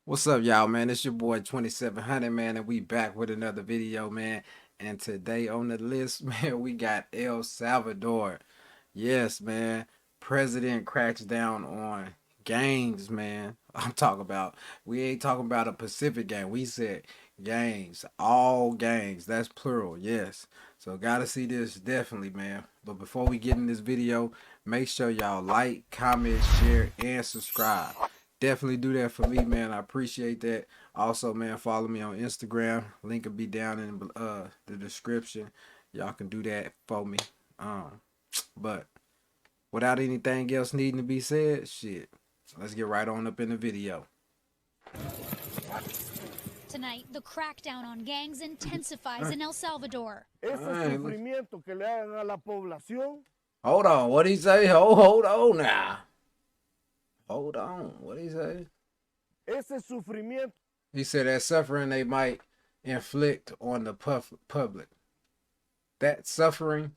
What's up, y'all, man? It's your boy 2700, man, and we back with another video, man. And today on the list, man, we got El Salvador. Yes, man. President cracks down on gangs, man. I'm talking about, we ain't talking about a Pacific gang. We said gangs, all gangs. That's plural, yes. So gotta see this definitely, man. But before we get in this video, make sure y'all like, comment, share, and subscribe. Definitely do that for me, man. I appreciate that. Also, man, follow me on Instagram. Link will be down in the description. Y'all can do that for me. But without anything else needing to be said, shit, let's get right on up in the video. Tonight, the crackdown on gangs intensifies in El Salvador. Ese sufrimiento que le hagan a la población. Hold on, what he say? Hold on now. Hold on, what he say? Ese sufrimiento. He said that suffering they might inflict on the public. That suffering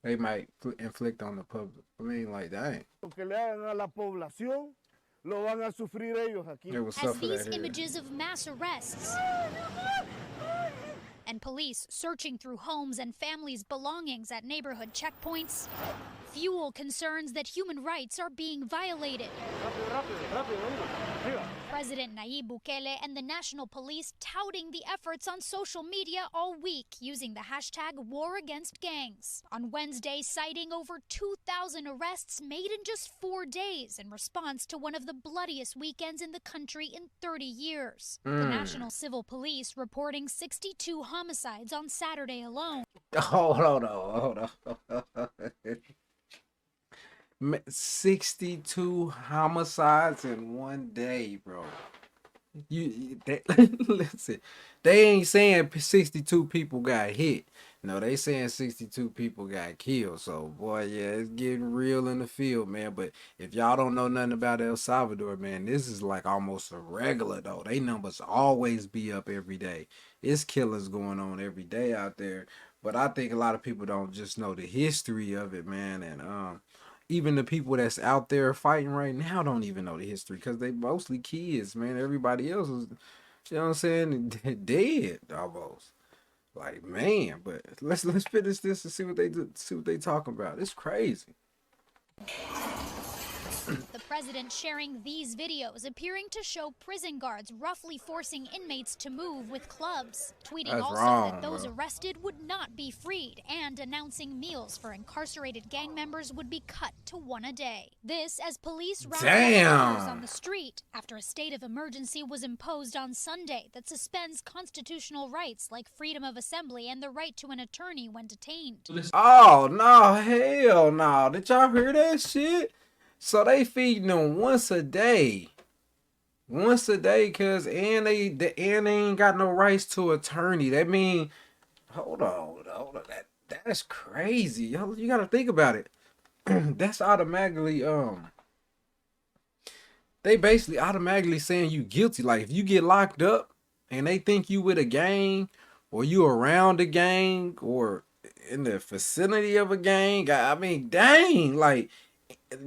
they might inflict on the public. I mean, like, dang. Que le hagan a la población, lo van a sufrir ellos aquí. As these images of mass arrests and police searching through homes and families' belongings at neighborhood checkpoints fuel concerns that human rights are being violated. President Nayib Bukele and the National Police touting the efforts on social media all week using the hashtag War Against Gangs. On Wednesday, citing over 2,000 arrests made in just 4 days in response to one of the bloodiest weekends in the country in 30 years. The National Civil Police reporting 62 homicides on Saturday alone. Hold on. 62 homicides in one day, bro. Listen, they ain't saying 62 people got hit. No, they saying 62 people got killed. So, boy, yeah, it's getting real in the field, man. But if y'all don't know nothing about El Salvador, man, this is like almost a regular, though. They numbers always be up every day. It's killers going on every day out there. But I think a lot of people don't just know the history of it, man. And even the people that's out there fighting right now don't even know the history because they mostly kids, man. Everybody else is, you know what I'm saying, dead almost. Like, man, but let's finish this and see what they do, see what they talking about. It's crazy. The president sharing these videos appearing to show prison guards roughly forcing inmates to move with clubs, tweeting That's also wrong, that those bro. arrested would not be freed, and announcing meals for incarcerated gang members would be cut to one a day. This as police round supporters on the street after a state of emergency was imposed on Sunday that suspends constitutional rights like freedom of assembly and the right to an attorney when detained. Oh, no, hell no. Did y'all hear that shit? So they feeding them once a day. Once a day, cause and they ain't got no rights to attorney. That mean, hold on. That's crazy. Y'all, you gotta think about it. That's automatically they basically automatically saying you guilty. Like if you get locked up and they think you with a gang or you around a gang or in the vicinity of a gang, I mean, dang, like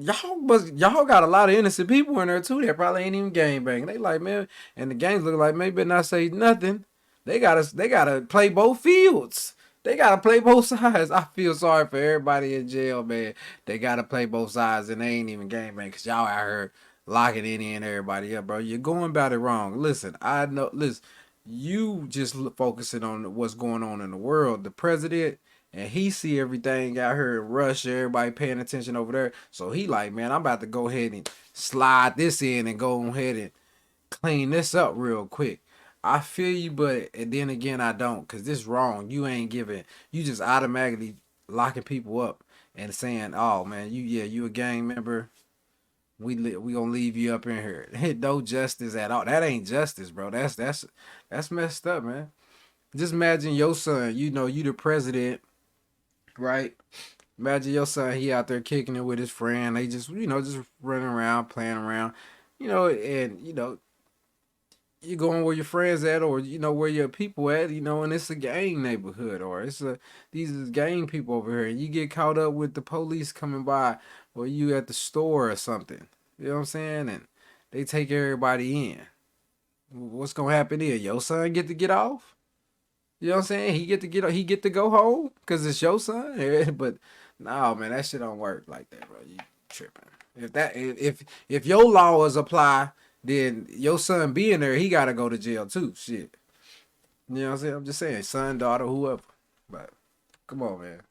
y'all got a lot of innocent people in there too that probably ain't even gang bang. They like, man, and the gangs look like maybe not say nothing. They gotta play both fields. They gotta play both sides. I feel sorry for everybody in jail, man. They gotta play both sides and they ain't even gang bang because y'all out here locking any and everybody up, bro. You're going about it wrong. Listen, I know. Listen, you just focusing on what's going on in the world. The president and he see everything out here in Russia, everybody paying attention over there. So he like, man, I'm about to go ahead and slide this in and go ahead and clean this up real quick. I feel you, but and then again, I don't, because this wrong. You ain't giving, you just automatically locking people up and saying, oh, man, you a gang member. We gonna leave you up in here. No justice at all. That ain't justice, bro. That's messed up, man. Just imagine your son, you know, you the president, right? Imagine your son, he out there kicking it with his friend. They just, you know, just running around, playing around, you know, and, you know, you going where your friends at or, you know, where your people at, you know, and it's a gang neighborhood or these is gang people over here. And you get caught up with the police coming by or you at the store or something. You know what I'm saying? And they take everybody in. What's gonna happen here? Your son get to get off? You know what I'm saying? He get to go home because it's your son. But no, man, that shit don't work like that, bro. You tripping? If your laws apply, then your son being there, he gotta go to jail too. Shit. You know what I'm saying? I'm just saying, son, daughter, whoever. But come on, man.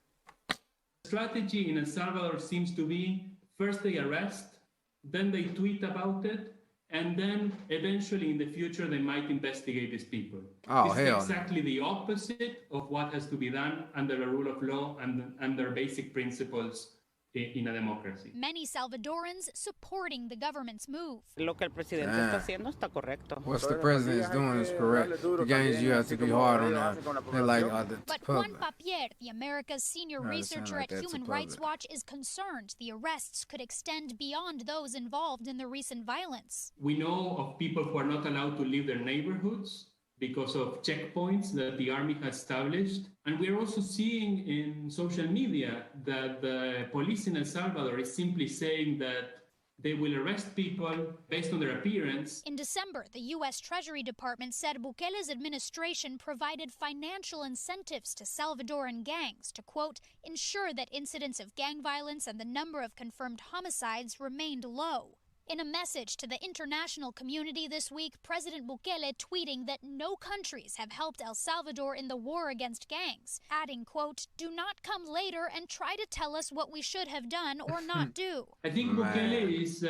Strategy in El Salvador seems to be first they arrest, then they tweet about it, and then eventually in the future they might investigate these people. Oh, this is hell exactly the opposite of what has to be done under the rule of law and under basic principles in a democracy. Many Salvadorans supporting the government's move. Lo que el presidente está haciendo está correcto. What's the president is doing is correct. The games you have to be hard on that. They're like the But Juan public. Papier, the America's senior No, it researcher sound like at that's Human a Rights public. Watch, is concerned the arrests could extend beyond those involved in the recent violence. We know of people who are not allowed to leave their neighborhoods because of checkpoints that the army has established. And we're also seeing in social media that the police in El Salvador is simply saying that they will arrest people based on their appearance. In December, the U.S. Treasury Department said Bukele's administration provided financial incentives to Salvadoran gangs to, quote, ensure that incidents of gang violence and the number of confirmed homicides remained low. In a message to the international community this week, President Bukele tweeting that no countries have helped El Salvador in the war against gangs, adding, quote, do not come later and try to tell us what we should have done or not do. I think Bukele is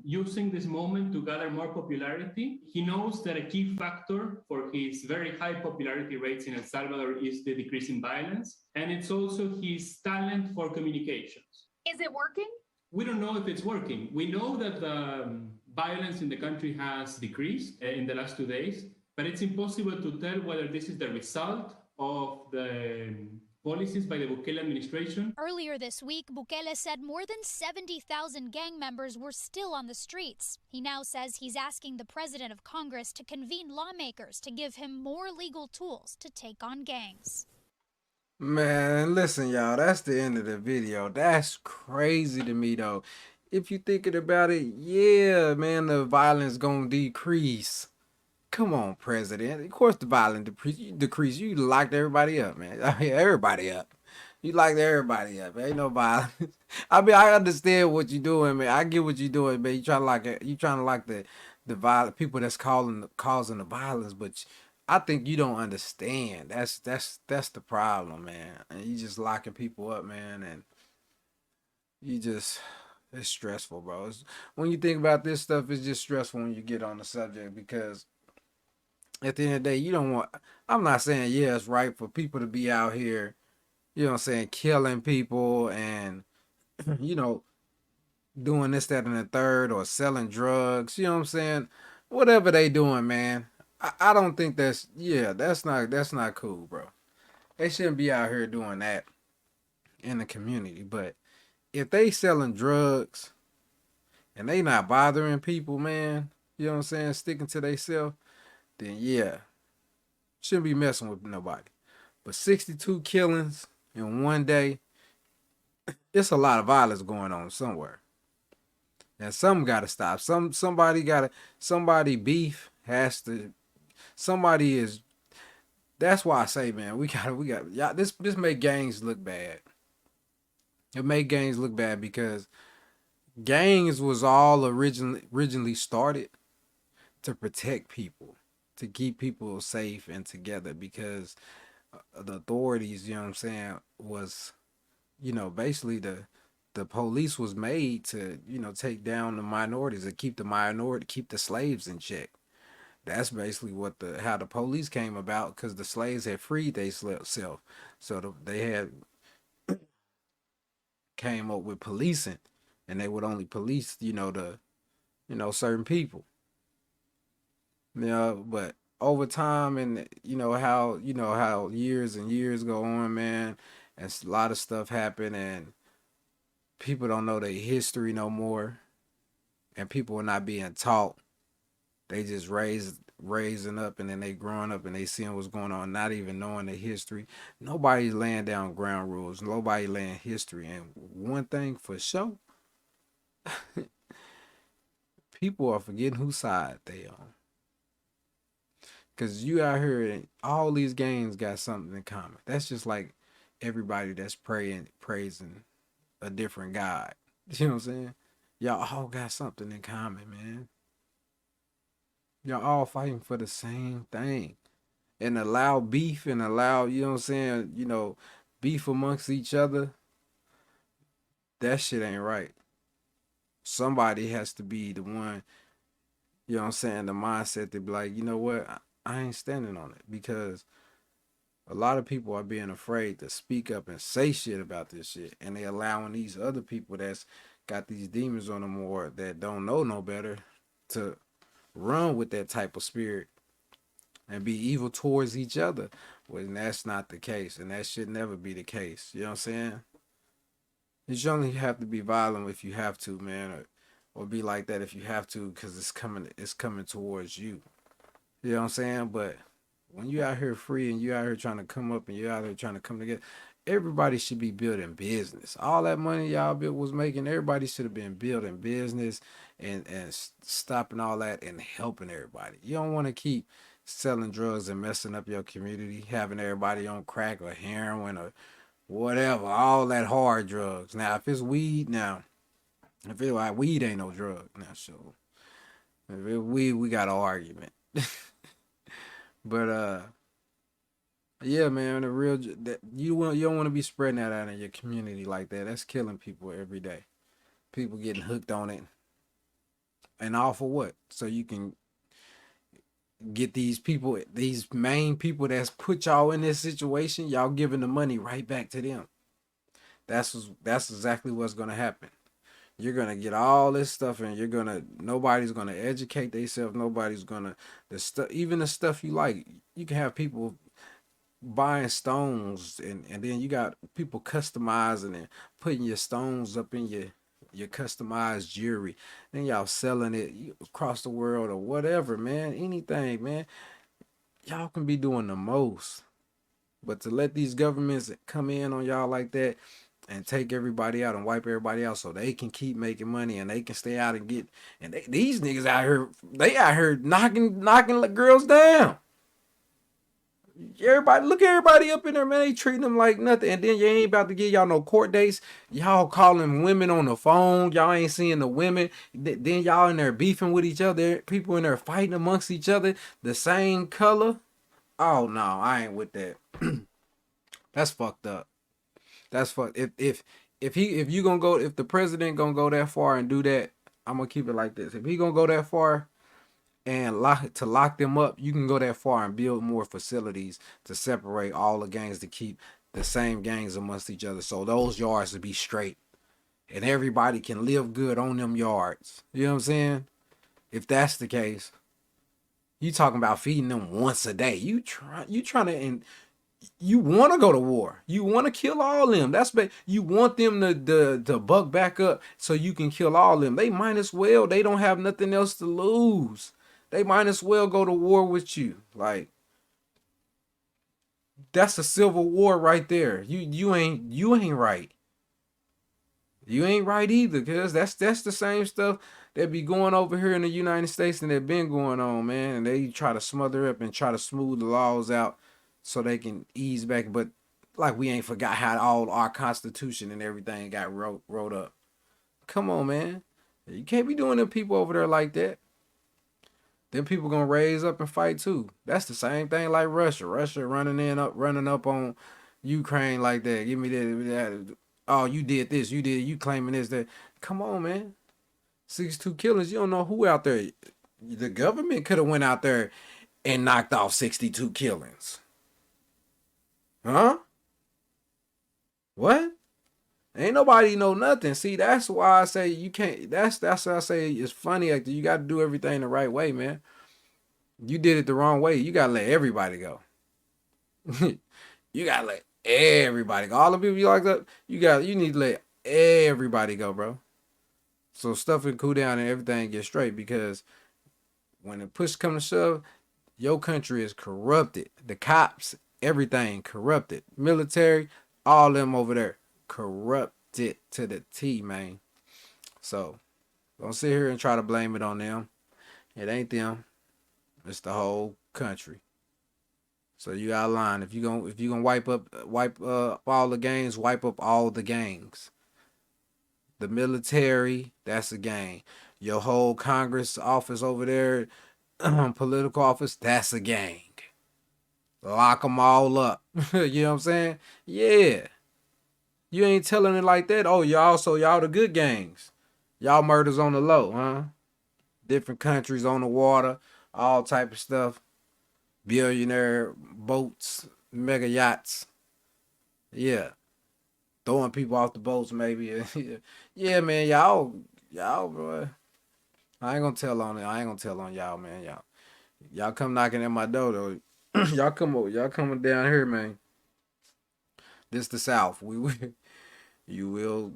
using this moment to gather more popularity. He knows that a key factor for his very high popularity rates in El Salvador is the decrease in violence, and it's also his talent for communications. Is it working? We don't know if it's working. We know that the violence in the country has decreased in the last 2 days, but it's impossible to tell whether this is the result of the policies by the Bukele administration. Earlier this week, Bukele said more than 70,000 gang members were still on the streets. He now says he's asking the president of Congress to convene lawmakers to give him more legal tools to take on gangs. Man, listen, y'all, that's the end of the video. That's crazy to me, though. If you thinking about it, yeah, man, the violence gonna decrease. Come on, president. Of course the violence decrease. You locked everybody up, man. I mean, everybody up. You locked everybody up. Ain't no violence. I mean, I understand what you're doing, man. I get what you're doing, man. You trying to lock the violent people that's causing the violence, but I think you don't understand. That's the problem, man. And you just locking people up, man, and it's stressful, bro. When you think about this stuff, it's just stressful when you get on the subject because at the end of the day, you don't want. I'm not saying yeah, it's right for people to be out here, you know what I'm saying, killing people and you know doing this, that, and the third, or selling drugs. You know what I'm saying? Whatever they doing, man. I don't think that's not cool, bro. They shouldn't be out here doing that in the community. But if they selling drugs and they not bothering people, man, you know what I'm saying, sticking to themselves, then yeah, shouldn't be messing with nobody. But 62 killings in one day, it's a lot of violence going on somewhere. And something gotta stop. Somebody beef has to. Somebody is. That's why I say, man, we got. Yeah, this make gangs look bad. It made gangs look bad because gangs was all originally started to protect people, to keep people safe and together because the authorities, you know what I'm saying, was, basically the police was made to, take down the minorities and keep the slaves in check. That's basically how the police came about because the slaves had freed themselves. So they had came up with policing, and they would only police, certain people. But over time, and how years and years go on, man, and a lot of stuff happen, and people don't know their history no more, and people are not being taught. They just raising up, and then they growing up, and they seeing what's going on, not even knowing the history. Nobody's laying down ground rules. Nobody laying history. And one thing for sure, people are forgetting whose side they on. Cause you out here and all these gangs got something in common. That's just like everybody that's praising a different God. You know what I'm saying? Y'all all got something in common, man. Y'all all fighting for the same thing. And allow beef and allow, you know what I'm saying, beef amongst each other, that shit ain't right. Somebody has to be the one, you know what I'm saying, the mindset to be like, you know what, I ain't standing on it. Because a lot of people are being afraid to speak up and say shit about this shit. And they allowing these other people that's got these demons on them or that don't know no better to run with that type of spirit and be evil towards each other. When that's not the case. And that should never be the case. You know what I'm saying? You should only have to be violent if you have to, man. Or be like that if you have to, because it's coming towards you. You know what I'm saying? But when you out here free and you out here trying to come up and you out here trying to come together, everybody should be building business. All that money y'all was making, everybody should have been building business and stopping all that and helping everybody. You don't want to keep selling drugs and messing up your community, having everybody on crack or heroin or whatever, all that hard drugs. Now, if it's weed, if it's like weed ain't no drug. Now, so if it's weed, we got an argument. But yeah, man, the real that you don't want to be spreading that out in your community like that. That's killing people every day. People getting hooked on it, and all for what? So you can get these people, these main people that's put y'all in this situation. Y'all giving the money right back to them. That's exactly what's gonna happen. You're gonna get all this stuff, and nobody's gonna educate themselves. Nobody's gonna the stuff, even the stuff you like. You can have people buying stones and then you got people customizing and putting your stones up in your customized jewelry. Then y'all selling it across the world or whatever, man. Anything, man. Y'all can be doing the most. But to let these governments come in on y'all like that and take everybody out and wipe everybody out so they can keep making money and they can stay out and get these niggas out here, they out here knocking girls down. Everybody, look at everybody up in there, man. They treating them like nothing. And then you ain't about to get y'all no court dates. Y'all calling women on the phone. Y'all ain't seeing the women. Then y'all in there beefing with each other. People in there fighting amongst each other. The same color. Oh no, I ain't with that. That's fucked up. That's fucked. If the president gonna go that far and do that, I'm gonna keep it like this. If he gonna go that far, and lock them up, you can go that far and build more facilities to separate all the gangs to keep the same gangs amongst each other. So those yards will be straight. And everybody can live good on them yards. You know what I'm saying? If that's the case, you talking about feeding them once a day. You trying to and you want to go to war. You want to kill all them. You want them to buck back up so you can kill all them. They might as well. They don't have nothing else to lose. They might as well go to war with you. Like, that's a civil war right there. You ain't right. You ain't right either, cause that's the same stuff that be going over here in the United States and that been going on, man. And they try to smother up and try to smooth the laws out so they can ease back. But like we ain't forgot how all our Constitution and everything got wrote up. Come on, man. You can't be doing them people over there like that. Then people gonna raise up and fight too. That's the same thing like Russia. Russia running up on Ukraine like that. Give me that. Oh, you did this. You claiming this, that. Come on, man. 62 killings. You don't know who out there. The government could have went out there and knocked off 62 killings. Huh? What? Ain't nobody know nothing. See, that's why I say you can't. That's why I say it's funny. Like, you got to do everything the right way, man. You did it the wrong way. You gotta let everybody go. You gotta let everybody go. All the people you like that, you need to let everybody go, bro. So stuff can cool down and everything get straight, because when the push comes to shove, your country is corrupted. The cops, everything corrupted. Military, all them over there corrupted to the T, man. So Don't sit here and try to blame it on them. It ain't them. It's the whole country. So you outline if you gonna wipe up all the gangs, wipe up all the gangs. The military, that's a gang. Your whole Congress office over there, political office, that's a gang. Lock them all up. You know what I'm saying? Yeah. You ain't telling it like that. Oh, y'all the good gangs. Y'all murders on the low, huh? Different countries on the water, all type of stuff. Billionaire boats, mega yachts. Yeah. Throwing people off the boats, maybe. Yeah, man, y'all, bro. I ain't gonna tell on it. I ain't gonna tell on y'all, man. Y'all come knocking at my door though. Y'all coming down here, man. This the South. You will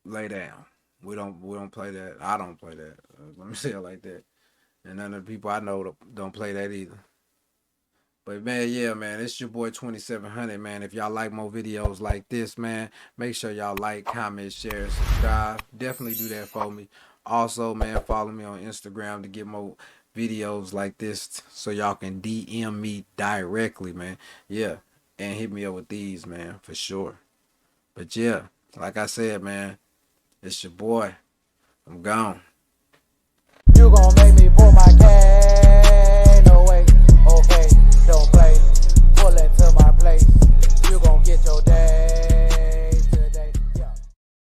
lay down. We don't play that. I don't play that. Let me say it like that. And none of the people I know don't play that either. But man, yeah, man, it's your boy 2700, man. If y'all like more videos like this, man, make sure y'all like, comment, share, subscribe. Definitely do that for me. Also, man, follow me on Instagram to get more videos like this so y'all can DM me directly, man. Yeah, and hit me up with these, man, for sure. But yeah, like I said, man, it's your boy. I'm gone. You gon' make me